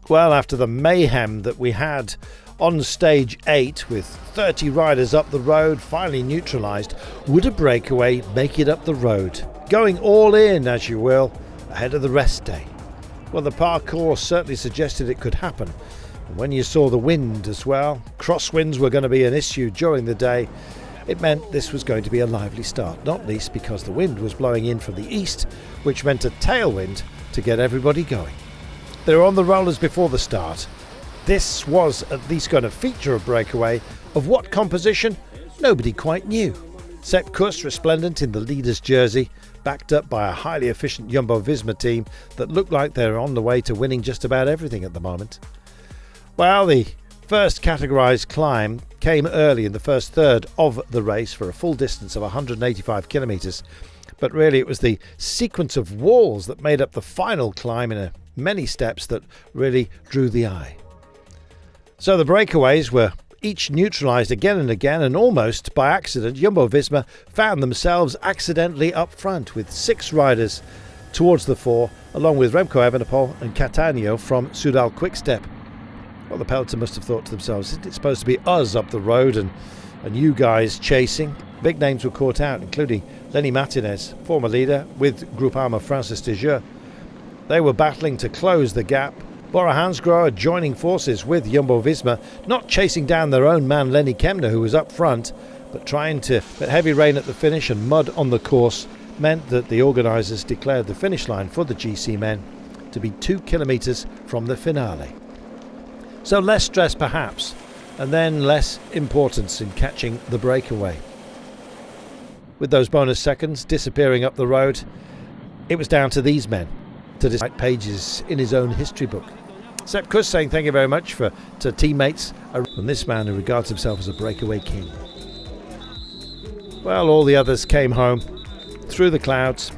Well, after the mayhem that we had on stage 8 with 30 riders up the road finally neutralised, would a breakaway make it up the road? Going all in, as you will, ahead of the rest day. Well, the parcours certainly suggested it could happen. And when you saw the wind as well, crosswinds were going to be an issue during the day. It meant this was going to be a lively start, not least because the wind was blowing in from the east, which meant a tailwind to get everybody going. They were on the rollers before the start. This was at least going to feature a breakaway. Of what composition? Nobody quite knew. Sepp Kuss resplendent in the leader's jersey, backed up by a highly efficient Jumbo-Visma team that looked like they're on the way to winning just about everything at the moment. Well, the first categorised climb came early in the first third of the race for a full distance of 185 kilometres, but really it was the sequence of walls that made up the final climb in many steps that really drew the eye. So the breakaways were each neutralised again and again, and almost by accident Jumbo-Visma found themselves accidentally up front with 6 riders towards the fore, along with Remco Evenepoel and Cattaneo from Soudal Quickstep. Well, the peloton must have thought to themselves, isn't it supposed to be us up the road and you guys chasing? Big names were caught out, including Lenny Martinez, former leader with Groupama Francis de Jeux. They were battling to close the gap. Bora Hansgrohe joining forces with Jumbo-Visma, not chasing down their own man Lenny Kemna, who was up front, but heavy rain at the finish and mud on the course meant that the organisers declared the finish line for the GC men to be 2 kilometres from the finale. So less stress perhaps, and then less importance in catching the breakaway. With those bonus seconds disappearing up the road, it was down to these men to write pages in his own history book. Sepp Kuss saying thank you very much to teammates and this man who regards himself as a breakaway king. Well, all the others came home through the clouds,